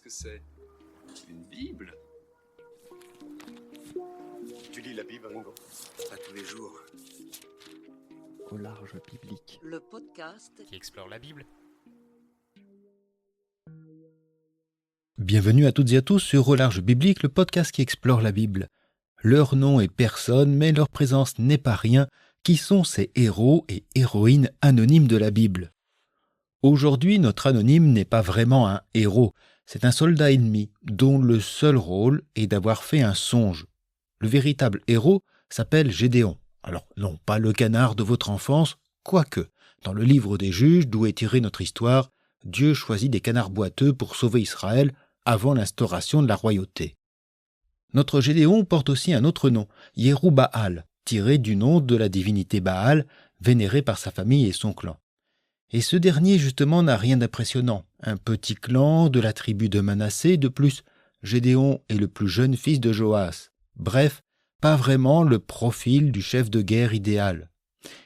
que c'est? Une Bible? Tu lis la Bible, Ringo? Pas tous les jours. Au large biblique. Le podcast qui explore la Bible. Bienvenue à toutes et à tous sur Au large biblique, le podcast qui explore la Bible. Leur nom est personne, mais leur présence n'est pas rien. Qui sont ces héros et héroïnes anonymes de la Bible? Aujourd'hui, notre anonyme n'est pas vraiment un héros. C'est un soldat ennemi dont le seul rôle est d'avoir fait un songe. Le véritable héros s'appelle Gédéon. Alors, non pas le canard de votre enfance, quoique, dans le livre des Juges, d'où est tirée notre histoire, Dieu choisit des canards boiteux pour sauver Israël avant l'instauration de la royauté. Notre Gédéon porte aussi un autre nom, Yérubbaal, tiré du nom de la divinité Baal, vénérée par sa famille et son clan. Et ce dernier, justement, n'a rien d'impressionnant. Un petit clan de la tribu de Manassé, de plus, Gédéon est le plus jeune fils de Joas. Bref, pas vraiment le profil du chef de guerre idéal.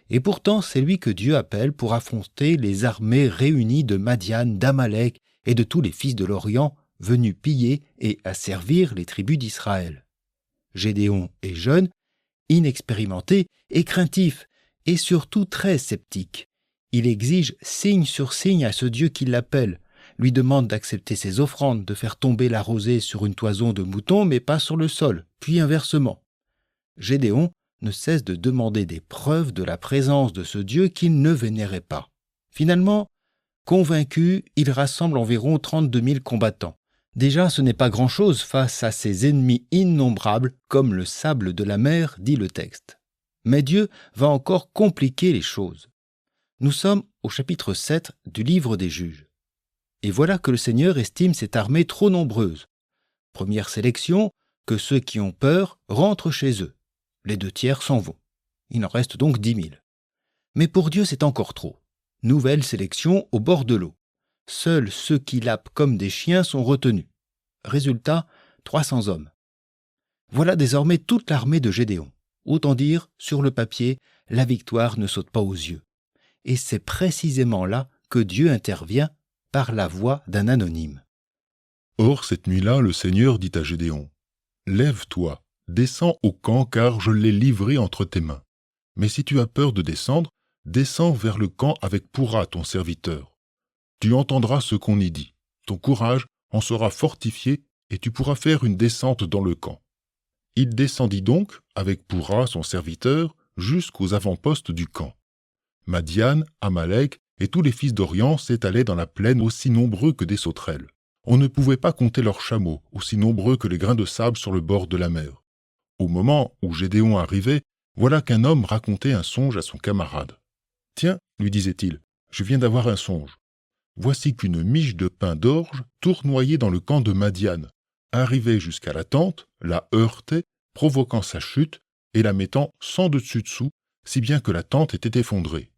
Et pourtant, c'est lui que Dieu appelle pour affronter les armées réunies de Madian, d'Amalek et de tous les fils de l'Orient, venus piller et asservir les tribus d'Israël. Gédéon est jeune, inexpérimenté et craintif, et surtout très sceptique. Il exige signe sur signe à ce Dieu qui l'appelle, lui demande d'accepter ses offrandes, de faire tomber la rosée sur une toison de moutons, mais pas sur le sol, puis inversement. Gédéon ne cesse de demander des preuves de la présence de ce Dieu qu'il ne vénérait pas. Finalement, convaincu, il rassemble environ 32 000 combattants. Déjà, ce n'est pas grand-chose face à ses ennemis innombrables, comme le sable de la mer, dit le texte. Mais Dieu va encore compliquer les choses. Nous sommes au chapitre 7 du livre des Juges. Et voilà que le Seigneur estime cette armée trop nombreuse. Première sélection, que ceux qui ont peur rentrent chez eux. Les 2/3 s'en vont. Il en reste donc 10 000. Mais pour Dieu, c'est encore trop. Nouvelle sélection au bord de l'eau. Seuls ceux qui lapent comme des chiens sont retenus. Résultat, 300 hommes. Voilà désormais toute l'armée de Gédéon. Autant dire, sur le papier, la victoire ne saute pas aux yeux. Et c'est précisément là que Dieu intervient par la voix d'un anonyme. Or, cette nuit-là, le Seigneur dit à Gédéon, « Lève-toi, descends au camp, car je l'ai livré entre tes mains. Mais si tu as peur de descendre, descends vers le camp avec Pourra, ton serviteur. Tu entendras ce qu'on y dit. Ton courage en sera fortifié et tu pourras faire une descente dans le camp. » Il descendit donc, avec Pourra, son serviteur, jusqu'aux avant-postes du camp. Madian, Amalek et tous les fils d'Orient s'étalaient dans la plaine aussi nombreux que des sauterelles. On ne pouvait pas compter leurs chameaux, aussi nombreux que les grains de sable sur le bord de la mer. Au moment où Gédéon arrivait, voilà qu'un homme racontait un songe à son camarade. « Tiens, lui disait-il, je viens d'avoir un songe. Voici qu'une miche de pain d'orge, tournoyée dans le camp de Madian, arrivait jusqu'à la tente, la heurtait, provoquant sa chute et la mettant sans dessus-dessous, si bien que la tente était effondrée.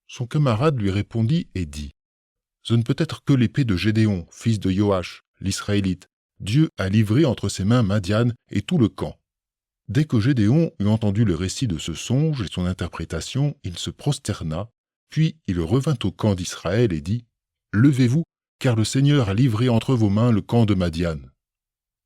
Son camarade lui répondit et dit « Ce ne peut être que l'épée de Gédéon, fils de Joash, l'Israélite. Dieu a livré entre ses mains Madian et tout le camp. » Dès que Gédéon eut entendu le récit de ce songe et son interprétation, il se prosterna, puis il revint au camp d'Israël et dit « Levez-vous, car le Seigneur a livré entre vos mains le camp de Madian. »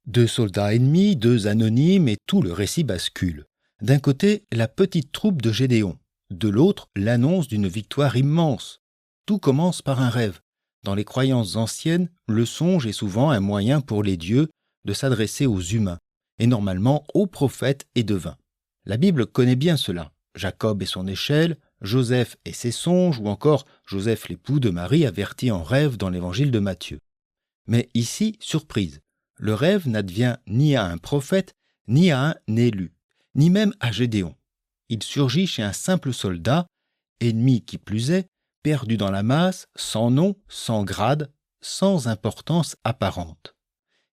2 soldats ennemis, 2 anonymes et tout le récit bascule. D'un côté, la petite troupe de Gédéon. De l'autre, l'annonce d'une victoire immense. Tout commence par un rêve. Dans les croyances anciennes, le songe est souvent un moyen pour les dieux de s'adresser aux humains, et normalement aux prophètes et devins. La Bible connaît bien cela. Jacob et son échelle, Joseph et ses songes, ou encore Joseph l'époux de Marie averti en rêve dans l'évangile de Matthieu. Mais ici, surprise, le rêve n'advient ni à un prophète, ni à un élu, ni même à Gédéon. Il surgit chez un simple soldat, ennemi qui plus est, perdu dans la masse, sans nom, sans grade, sans importance apparente.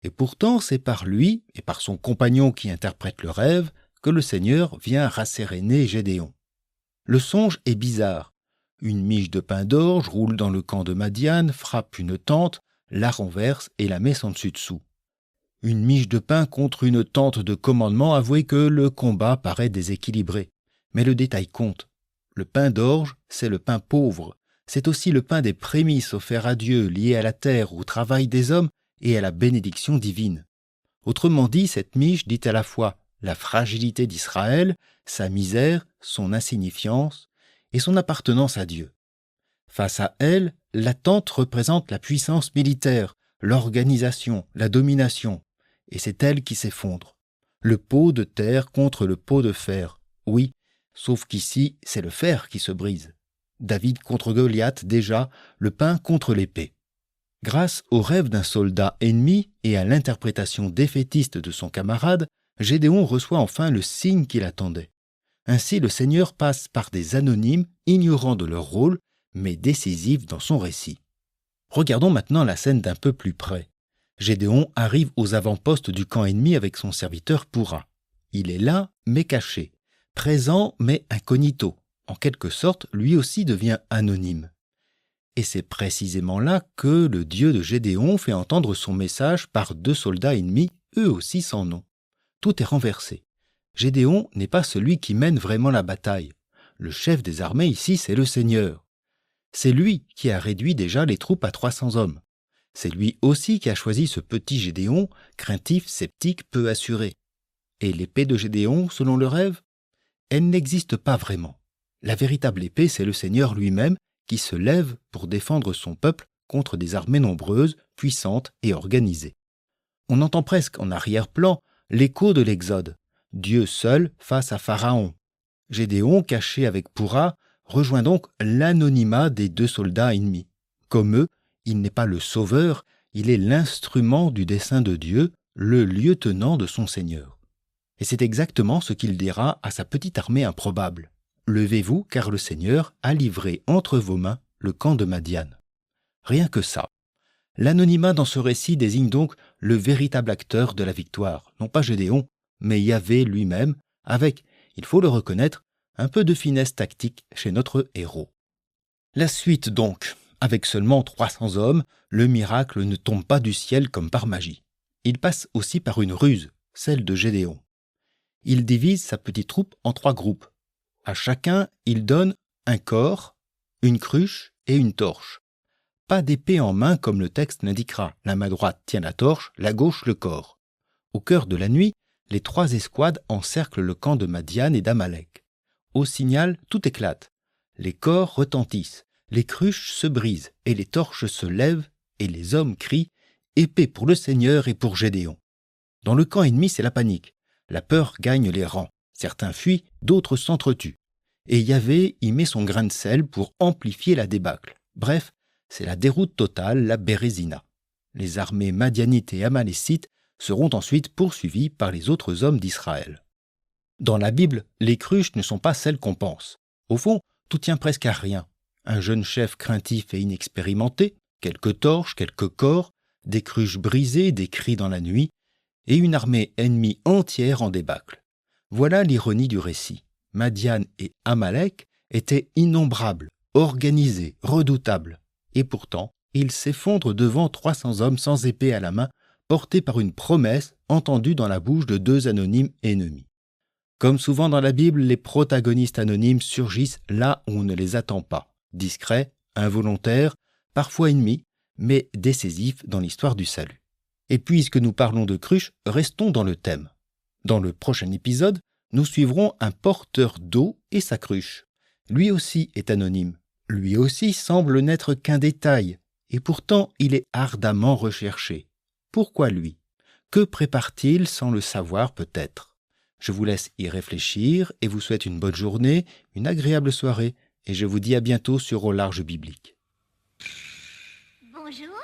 Et pourtant, c'est par lui et par son compagnon qui interprète le rêve que le Seigneur vient rasséréner Gédéon. Le songe est bizarre. Une miche de pain d'orge roule dans le camp de Madian, frappe une tente, la renverse et la met sans dessus-dessous. Une miche de pain contre une tente de commandement, avouez que le combat paraît déséquilibré. Mais le détail compte. Le pain d'orge, c'est le pain pauvre. C'est aussi le pain des prémices offerts à Dieu, lié à la terre, au travail des hommes et à la bénédiction divine. Autrement dit, cette miche dit à la fois la fragilité d'Israël, sa misère, son insignifiance et son appartenance à Dieu. Face à elle, la tente représente la puissance militaire, l'organisation, la domination, et c'est elle qui s'effondre. Le pot de terre contre le pot de fer. Oui, sauf qu'ici, c'est le fer qui se brise. David contre Goliath déjà, le pain contre l'épée. Grâce au rêve d'un soldat ennemi et à l'interprétation défaitiste de son camarade, Gédéon reçoit enfin le signe qu'il attendait. Ainsi, le Seigneur passe par des anonymes, ignorants de leur rôle, mais décisifs dans son récit. Regardons maintenant la scène d'un peu plus près. Gédéon arrive aux avant-postes du camp ennemi avec son serviteur Pourra. Il est là, mais caché. Présent, mais incognito. En quelque sorte, lui aussi devient anonyme. Et c'est précisément là que le Dieu de Gédéon fait entendre son message par 2 soldats ennemis, eux aussi sans nom. Tout est renversé. Gédéon n'est pas celui qui mène vraiment la bataille. Le chef des armées ici, c'est le Seigneur. C'est lui qui a réduit déjà les troupes à 300 hommes. C'est lui aussi qui a choisi ce petit Gédéon, craintif, sceptique, peu assuré. Et l'épée de Gédéon, selon le rêve, elle n'existe pas vraiment. La véritable épée, c'est le Seigneur lui-même qui se lève pour défendre son peuple contre des armées nombreuses, puissantes et organisées. On entend presque en arrière-plan l'écho de l'Exode. Dieu seul face à Pharaon. Gédéon, caché avec Pourra, rejoint donc l'anonymat des 2 soldats ennemis. Comme eux, il n'est pas le sauveur, il est l'instrument du dessein de Dieu, le lieutenant de son Seigneur. Et c'est exactement ce qu'il dira à sa petite armée improbable. Levez-vous, car le Seigneur a livré entre vos mains le camp de Madian. Rien que ça. L'anonymat dans ce récit désigne donc le véritable acteur de la victoire, non pas Gédéon, mais Yahvé lui-même, avec, il faut le reconnaître, un peu de finesse tactique chez notre héros. La suite donc. Avec seulement 300 hommes, le miracle ne tombe pas du ciel comme par magie. Il passe aussi par une ruse, celle de Gédéon. Il divise sa petite troupe en 3 groupes. À chacun, il donne un corps, une cruche et une torche. Pas d'épée en main comme le texte l'indiquera. La main droite tient la torche, la gauche le corps. Au cœur de la nuit, les 3 escouades encerclent le camp de Madian et d'Amalek. Au signal, tout éclate. Les corps retentissent, les cruches se brisent et les torches se lèvent et les hommes crient « Épée pour le Seigneur et pour Gédéon ». Dans le camp ennemi, c'est la panique. La peur gagne les rangs. Certains fuient, d'autres s'entretuent. Et Yahvé y met son grain de sel pour amplifier la débâcle. Bref, c'est la déroute totale, la Bérésina. Les armées madianites et amalécites seront ensuite poursuivies par les autres hommes d'Israël. Dans la Bible, les cruches ne sont pas celles qu'on pense. Au fond, tout tient presque à rien. Un jeune chef craintif et inexpérimenté, quelques torches, quelques corps, des cruches brisées, des cris dans la nuit, et une armée ennemie entière en débâcle. Voilà l'ironie du récit. Madian et Amalek étaient innombrables, organisés, redoutables. Et pourtant, ils s'effondrent devant 300 hommes sans épée à la main, portés par une promesse entendue dans la bouche de 2 anonymes ennemis. Comme souvent dans la Bible, les protagonistes anonymes surgissent là où on ne les attend pas. Discrets, involontaires, parfois ennemis, mais décisifs dans l'histoire du salut. Et puisque nous parlons de cruches, restons dans le thème. Dans le prochain épisode, nous suivrons un porteur d'eau et sa cruche. Lui aussi est anonyme. Lui aussi semble n'être qu'un détail, et pourtant il est ardemment recherché. Pourquoi lui? Que prépare-t-il sans le savoir peut-être? Je vous laisse y réfléchir et vous souhaite une bonne journée, une agréable soirée, et je vous dis à bientôt sur Au Large Biblique. Bonjour.